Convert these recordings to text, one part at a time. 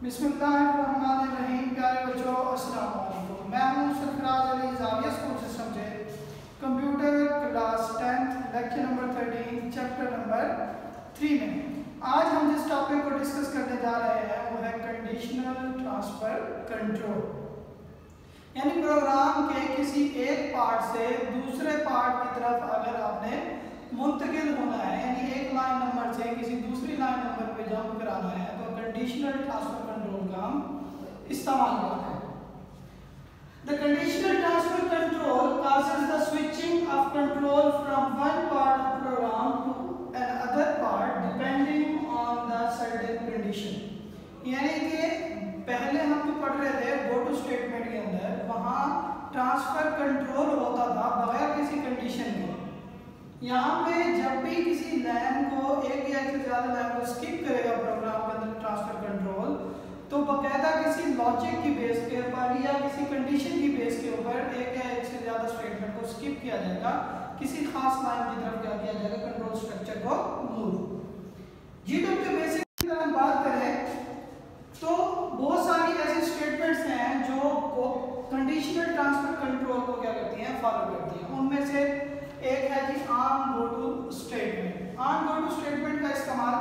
बिस्मिल्लाहिर्रहमानिर्रहीम। प्यारे बच्चों, अस्सलाम वालेकुम। मैं हूं सरफराज अली, जाविया स्कूल सिस्टम से computer class 10 lecture number 13 chapter number 3 में आज हम जिस टॉपिक को डिस्कस करने जा रहे हैं वो है कंडीशनल ट्रांसफर कंट्रोल। यानी प्रोग्राम के किसी एक पार्ट से दूसरे पार्ट की तरफ अगर आपने मुंतकिल होना है, यानी एक लाइन नंबर से किसी दूसरी लाइन नंबर पे जंप कराना है, तो कंडीशनल ट्रांसफर कंट्रोल का हम इस्तेमाल करते हैं। The conditional transfer control causes the switching of control from one part of program to another part depending on the certain condition। यानी कि पहले हम जो पढ़ रहे थे गो टू स्टेटमेंट के अंदर, वहाँ ट्रांसफर कंट्रोल होता था बगैर किसी कंडीशन के। यहाँ पे जब भी किसी लाइन को एक या एक से ज़्यादा लाइन को स्किप करेगा प्रोग्राम के अंदर ट्रांसफर कंट्रोल, तो बाकायदा किसी लॉजिक की बेस के ऊपर या किसी कंडीशन की बेस के ऊपर एक या एक से ज़्यादा स्टेटमेंट को स्किप किया जाएगा, किसी खास लाइन की तरफ क्या किया जाएगा, कंट्रोल स्ट्रक्चर को मूव। जीडब्ल्यू बेसिक की तरह हम बात करें तो बहुत सारी ऐसी स्टेटमेंट्स हैं जो कंडीशनल ट्रांसफर कंट्रोल को क्या करती हैं, फॉलो करती हैं। उनमें से एक है जी आर्म गो टू स्टेटमेंट। आर्म गो टू स्टेटमेंट का इस्तेमाल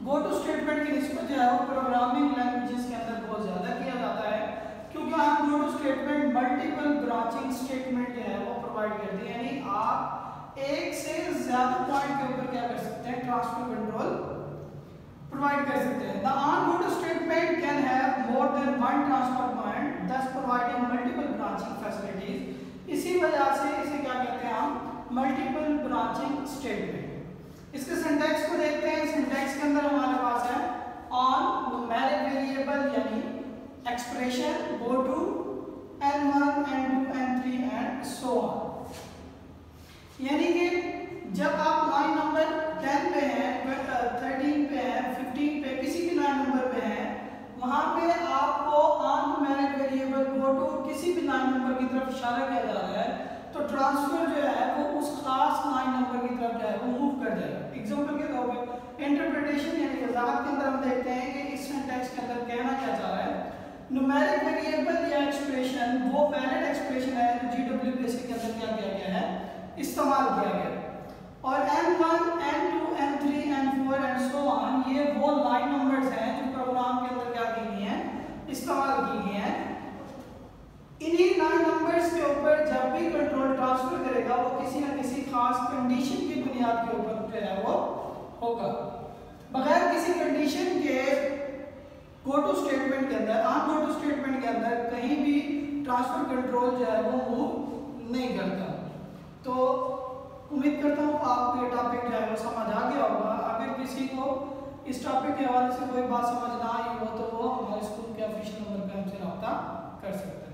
गो टू स्टेटमेंट की निस्बत जो है वो प्रोग्रामिंग लैंग्वेजेस के अंदर बहुत ज़्यादा किया जाता है, क्योंकि arm go to statement multiple branching statement जो है वो प्रोवाइड करती है। यानी आप एक से ज़्यादा पॉइंट के ऊपर क्या कर सकते हैं, ट्रांसफर कंट्रोल प्रोवाइड कर सकते हैं। The arm go to statement can have more than one transfer point, thus providing multiple branching facilities. इसी वजह से इसे क्या कहते हैं हम, मल्टीपल ब्रांचिंग स्टेटमेंट। इसके सिंटैक्स को देखते हैं। सिंटैक्स के अंदर हमारे पास है ऑन न्यूमेरिक वेरिएबल यानी expression, go to, n1 n2 n3 and so on. यानी कि जब आप लाइन नंबर 10 पे हैं, 13 पे हैं, 15 पे, किसी भी लाइन नंबर पे हैं, वहां पे आपको on numeric variable go to किसी भी लाइन नंबर की तरफ इशारा किया जा रहा है, तो ट्रांसफर जो है वो उस खास लाइन नंबर की तरफ जो है वो मूव कर जाएगा। एग्जांपल के तौर पे इंटरप्रिटेशन यानी वजाहत के अंदर हम देखते हैं कि इस सिंटैक्स के अंदर कहना क्या चाह रहा है, न्यूमेरिक वेरिएबल या एक्सप्रेशन वो वैलिड एक्सप्रेशन है जो जीडब्ल्यू बेसिक के अंदर क्या किया गया है, इस्तेमाल किया गया है। और n1 n2 n3 n4 and so on ये वो लाइन नंबर्स हैं जो प्रोग्राम के अंदर क्या की गई हैं, इस्तेमाल की गई हैं। इन्हीं लाइन नंबर्स के ऊपर जब भी कंट्रोल ट्रांसफर करेगा वो किसी न किसी खास कंडीशन की बुनियाद के ऊपर जो है वो होगा। बगैर किसी कंडीशन के गो टू स्टेटमेंट के अंदर, ऑन गो टू स्टेटमेंट के अंदर कहीं भी ट्रांसफर कंट्रोल जो है वो मूव नहीं करता। तो उम्मीद करता हूँ आपको ये टॉपिक जो है वो समझ आ गया होगा। अगर किसी को इस टॉपिक के हवाले से कोई बात समझ ना आई हो तो वो हमारे स्कूल के ऑफिशियल नंबर पर हमसे रब्ता कर सकते हैं।